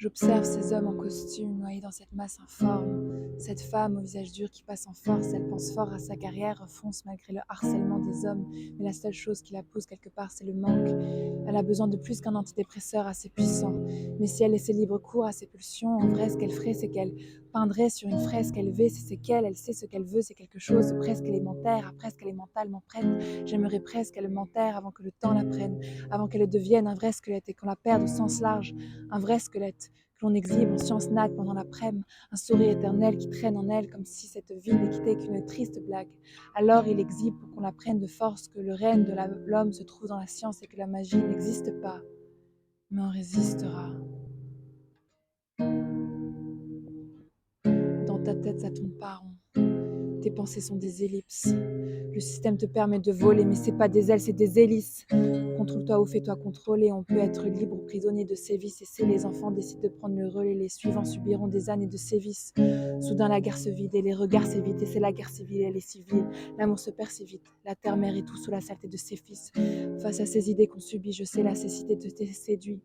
J'observe ces hommes en costume noyés dans cette masse informe. Cette femme au visage dur qui passe en force, elle pense fort à sa carrière, fonce malgré le harcèlement des hommes. Mais la seule chose qui la pousse quelque part, c'est le manque. Elle a besoin de plus qu'un antidépresseur assez puissant. Mais si elle laissait libre cours à ses pulsions, en vrai, ce qu'elle ferait, c'est qu'elle peindrait sur une fresque élevée c'est qu'elle, elle sait ce qu'elle veut, c'est quelque chose de presque élémentaire, à presque élémentalement prête. J'aimerais presque élémentaire avant que le temps la prenne, avant qu'elle devienne un vrai squelette et qu'on la perde au sens large, un vrai squelette que l'on exhibe en sciences nat pendant l'après-midi, un sourire éternel qui traîne en elle comme si cette vie n'était qu'une triste blague. Alors il exhibe pour qu'on la prenne de force que le règne de l'homme se trouve dans la science et que la magie n'existe pas, mais on résistera. Dans ta tête, ça tourne pas rond. Tes pensées sont des ellipses. Le système te permet de voler, mais c'est pas des ailes, c'est des hélices. Contrôle-toi ou fais-toi contrôler. On peut être libre ou prisonnier de ces vices. Et si les enfants décident de prendre le relais, les suivants subiront des années de sévices. Soudain, la guerre se vide et les regards s'évitent. Et c'est la guerre civile, elle est civile. L'amour se perd si vite. La terre-mère est tout sous la saleté de ses fils. Face à ces idées qu'on subit, je sais la cécité de tes séduits.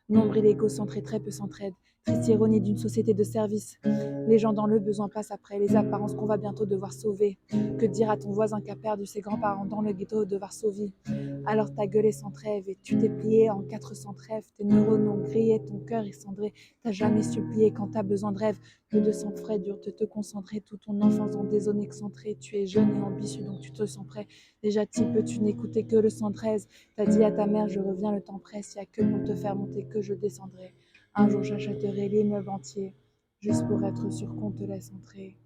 Nombril égocentré, très peu s'entraide. Triste ironie d'une société de service. Les gens dans le besoin passent après les apparences qu'on va bientôt devoir sauver. Que dire à ton voisin qui a perdu ses grands-parents dans le ghetto de Varsovie? Alors ta gueule est sans trêve et tu t'es plié en 400 trêves. Tes neurones ont grillé, ton cœur est cendré. T'as jamais supplié quand t'as besoin de rêve. Peu de sang frais dur de te concentrer. Toute ton enfance dans des zones excentrées. Tu es jeune et ambitieux donc tu te sens prêt. Déjà type, tu n'écoutais que le 113. T'as dit à ta mère je reviens, le temps presse. Y a que pour te faire monter que je descendrai. Un jour j'achèterai l'immeuble entier. Juste pour être sûr qu'on te laisse entrer.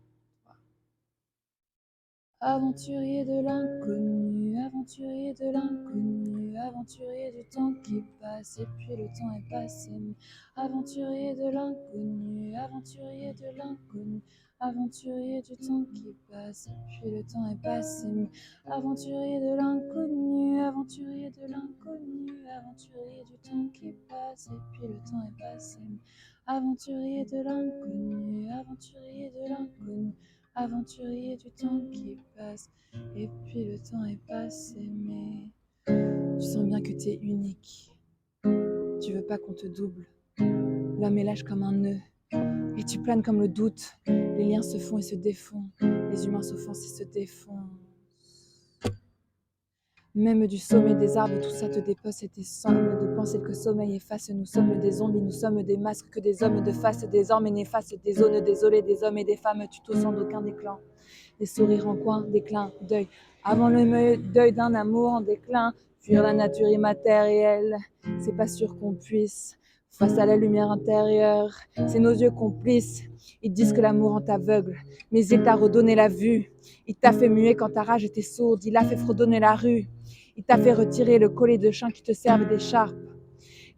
Aventurier de l'inconnu, aventurier de l'inconnu, aventurier du temps qui passe et puis le temps est passé. Aventurier de l'inconnu, aventurier de l'inconnu, aventurier du temps qui passe et puis le temps est passé. Aventurier de l'inconnu, aventurier de l'inconnu, aventurier du temps qui passe et puis le temps est passé. Aventurier de l'inconnu, aventurier de l'inconnu, aventurier du temps qui passe, et puis le temps est passé, mais tu sens bien que t'es unique. Tu veux pas qu'on te double. L'homme est lâche comme un nœud, et tu planes comme le doute. Les liens se font et se défont, les humains s'offensent et se défont. Même du sommet des arbres, tout ça te dépose et tes sommes de penser que le sommeil efface. Nous sommes des zombies, nous sommes des masques, que des hommes de face, désormais néfastes, des zones désolées, des hommes et des femmes, tu t'aussens d'aucun déclin. Des sourires en coin, déclin, deuil. Avant le deuil d'un amour en déclin, fuir la nature immatérielle, c'est pas sûr qu'on puisse. Face à la lumière intérieure, c'est nos yeux complices. Ils disent que l'amour en t'aveugle, mais il t'a redonné la vue. Il t'a fait muer quand ta rage était sourde, il a fait fredonner la rue. Il t'a fait retirer le collet de chien qui te servait d'écharpe.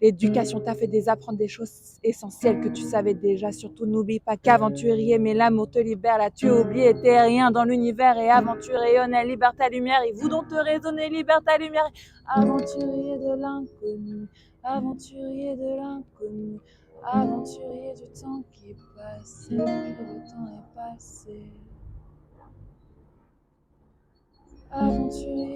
L'éducation t'a fait désapprendre des choses essentielles que tu savais déjà. Surtout n'oublie pas qu'aventurier, mais l'amour te libère. Là tu oublies, t'es rien dans l'univers. Et aventure rayonnelle, libère ta lumière. Ils voudront te raisonner, libère ta lumière. Aventurier de l'inconnu, aventurier de l'inconnu, aventurier du temps qui passe. Et puis le temps est passé. Aventurier.